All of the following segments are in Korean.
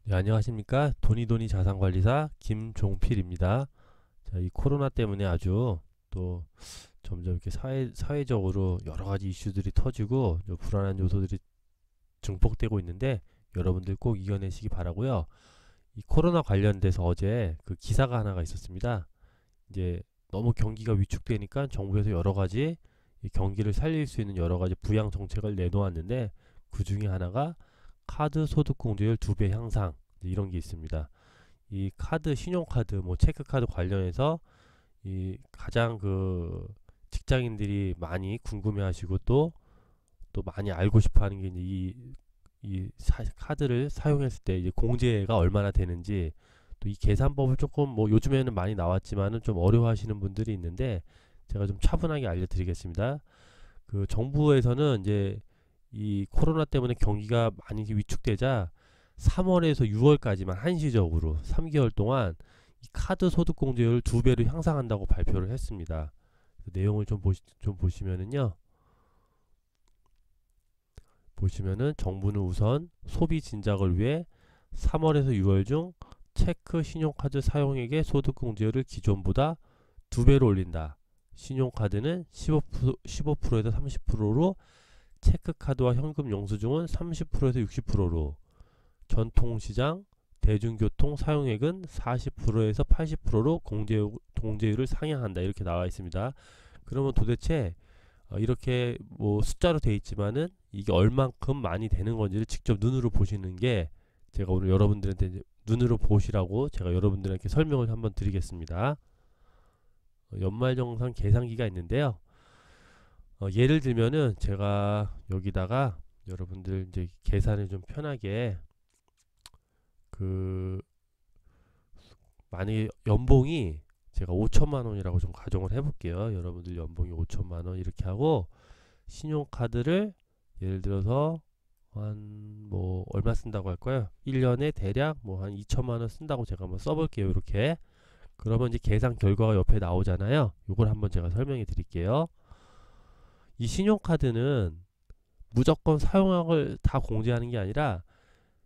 네, 안녕하십니까. 돈이돈이 자산관리사 김종필입니다. 자, 이 코로나 때문에 아주 또 점점 이렇게 사회적으로 여러 가지 이슈들이 터지고 좀 불안한 요소들이 증폭되고 있는데 여러분들 꼭 이겨내시기 바라고요. 이 코로나 관련돼서 어제 그 기사가 하나가 있었습니다. 이제 너무 경기가 위축되니까 정부에서 여러 가지 이 경기를 살릴 수 있는 여러 가지 부양 정책을 내놓았는데 그 중에 하나가 카드 소득 공제율 2배 향상 이런 게 있습니다. 이 카드 신용카드 뭐 체크카드 관련해서 이 가장 그 직장인들이 많이 궁금해하시고 또 많이 알고 싶어하는 게 이제 카드를 사용했을 때 이제 공제가 얼마나 되는지 또 이 계산법을 조금 뭐 요즘에는 많이 나왔지만은 좀 어려워하시는 분들이 있는데 제가 좀 차분하게 알려드리겠습니다. 그 정부에서는 이제 이 코로나 때문에 경기가 많이 위축되자 3월에서 6월까지만 한시적으로 3개월 동안 이 카드 소득 공제율 2배로 향상한다고 발표를 했습니다. 그 내용을 좀 보시면은요. 보시면은 정부는 우선 소비 진작을 위해 3월에서 6월 중 체크 신용카드 사용액의 소득 공제율을 기존보다 2배로 올린다. 신용카드는 15%에서 30%로 체크카드와 현금 영수증은 30%에서 60%로 전통시장 대중교통 사용액은 40%에서 80%로 공제율을 상향한다 이렇게 나와 있습니다. 그러면 도대체 이렇게 뭐 숫자로 돼 있지만은 이게 얼만큼 많이 되는 건지를 직접 눈으로 보시는 게 제가 오늘 여러분들한테 눈으로 보시라고 제가 여러분들에게 설명을 한번 드리겠습니다. 연말정산 계산기가 있는데요. 예를 들면은 제가 여기다가 여러분들 이제 계산을 좀 편하게 그 만약에 연봉이 제가 5천만 원이라고 좀 가정을 해볼게요. 여러분들 연봉이 5천만 원 이렇게 하고 신용카드를 예를 들어서 한 뭐 얼마 쓴다고 할까요? 1년에 대략 뭐 한 2천만 원 쓴다고 제가 한번 써볼게요. 이렇게 그러면 이제 계산 결과가 옆에 나오잖아요. 이걸 한번 제가 설명해 드릴게요. 이 신용카드는 무조건 사용액을 다 공제하는 게 아니라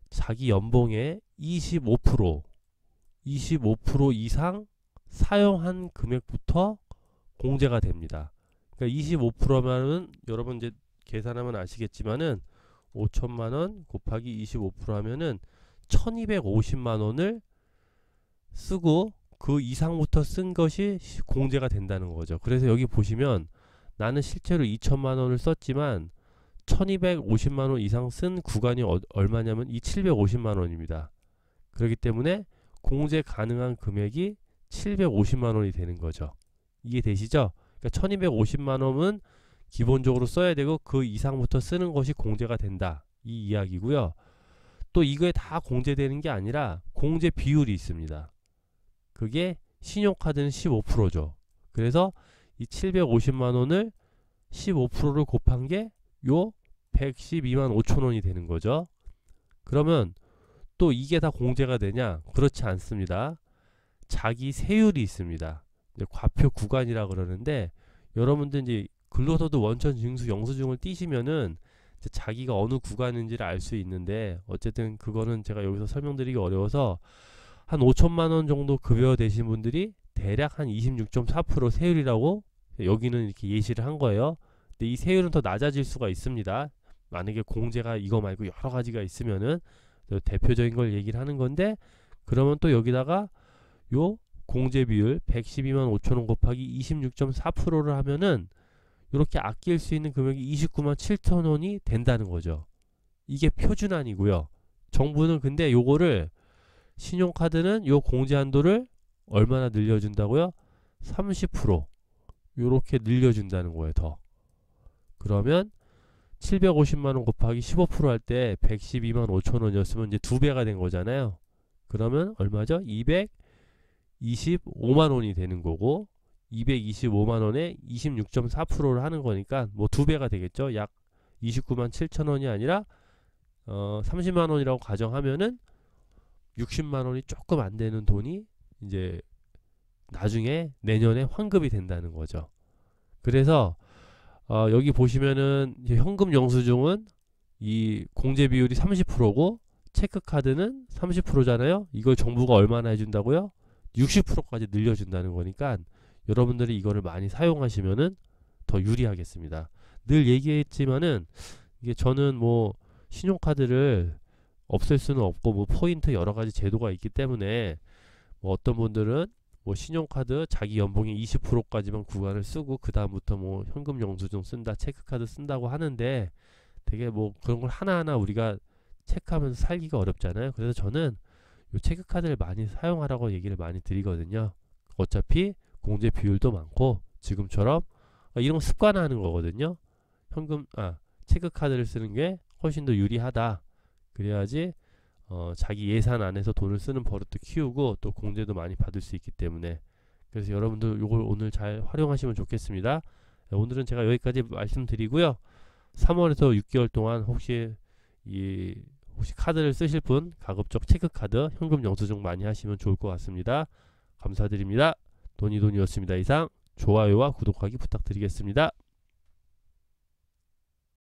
자기 연봉의 25% 이상 사용한 금액부터 공제가 됩니다. 그러니까 25%면은 여러분 이제 계산하면 아시겠지만은 5천만 원 곱하기 25% 하면은 1250만 원을 쓰고 그 이상부터 쓴 것이 공제가 된다는 거죠. 그래서 여기 보시면 나는 실제로 2천만 원을 썼지만 1250만 원 이상 쓴 구간이 얼마냐면 이 750만 원입니다. 그렇기 때문에 공제 가능한 금액이 750만 원이 되는 거죠. 이해되시죠? 그러니까 1250만 원은 기본적으로 써야 되고 그 이상부터 쓰는 것이 공제가 된다. 이 이야기고요. 또 이거에 다 공제되는 게 아니라 공제 비율이 있습니다. 그게 신용카드는 15%죠. 그래서 이 750만 원을 15%를 곱한 게 요 112만 5천 원이 되는 거죠. 그러면 또 이게 다 공제가 되냐? 그렇지 않습니다. 자기 세율이 있습니다. 과표 구간이라 그러는데 여러분들 이제 근로소득 원천 징수 영수증을 띄시면은 자기가 어느 구간인지를 알 수 있는데 어쨌든 그거는 제가 여기서 설명드리기 어려워서 한 5천만 원 정도 급여 되신 분들이 대략 한 26.4% 세율이라고 여기는 이렇게 예시를 한 거예요. 근데 이 세율은 더 낮아질 수가 있습니다. 만약에 공제가 이거 말고 여러 가지가 있으면은 대표적인 걸 얘기를 하는 건데 그러면 또 여기다가 요 공제 비율 112만 5천 원 곱하기 26.4%를 하면은 이렇게 아낄 수 있는 금액이 29만 7천 원이 된다는 거죠. 이게 표준안이고요. 정부는 근데 요거를 신용카드는 요 공제 한도를 얼마나 늘려준다고요? 30% 요렇게 늘려준다는 거예요. 더. 그러면 750만 원 곱하기 15%할 때 112만 5천 원이었으면 이제 2배가 된 거잖아요. 그러면 얼마죠? 225만 원이 되는 거고 225만 원에 26.4%를 하는 거니까 뭐 2배가 되겠죠. 약 29만 7천 원이 아니라 30만 원이라고 가정하면은 60만 원이 조금 안 되는 돈이 이제 나중에 내년에 환급이 된다는 거죠. 그래서 여기 보시면은 현금 영수증은 이 공제 비율이 30%고 체크카드는 30%잖아요. 이걸 정부가 얼마나 해준다고요? 60%까지 늘려준다는 거니까 여러분들이 이거를 많이 사용하시면은 더 유리하겠습니다. 늘 얘기했지만은 이게 저는 뭐 신용카드를 없앨 수는 없고 뭐 포인트 여러 가지 제도가 있기 때문에 뭐 어떤 분들은 뭐 신용카드 자기 연봉의 20%까지만 구간을 쓰고 그 다음부터 뭐 현금 영수증 쓴다, 체크카드 쓴다고 하는데 되게 뭐 그런 걸 하나하나 우리가 체크하면서 살기가 어렵잖아요. 그래서 저는 요 체크카드를 많이 사용하라고 얘기를 많이 드리거든요. 어차피 공제 비율도 많고 지금처럼 이런 거 습관화하는 거거든요. 체크카드를 쓰는 게 훨씬 더 유리하다. 그래야지 자기 예산 안에서 돈을 쓰는 버릇도 키우고 또 공제도 많이 받을 수 있기 때문에 그래서 여러분들 요걸 오늘 잘 활용하시면 좋겠습니다. 오늘은 제가 여기까지 말씀드리고요. 3월에서 6개월 동안 혹시 카드를 쓰실 분 가급적 체크카드, 현금 영수증 많이 하시면 좋을 것 같습니다. 감사드립니다. 돈이돈이었습니다. 이상 좋아요와 구독하기 부탁드리겠습니다.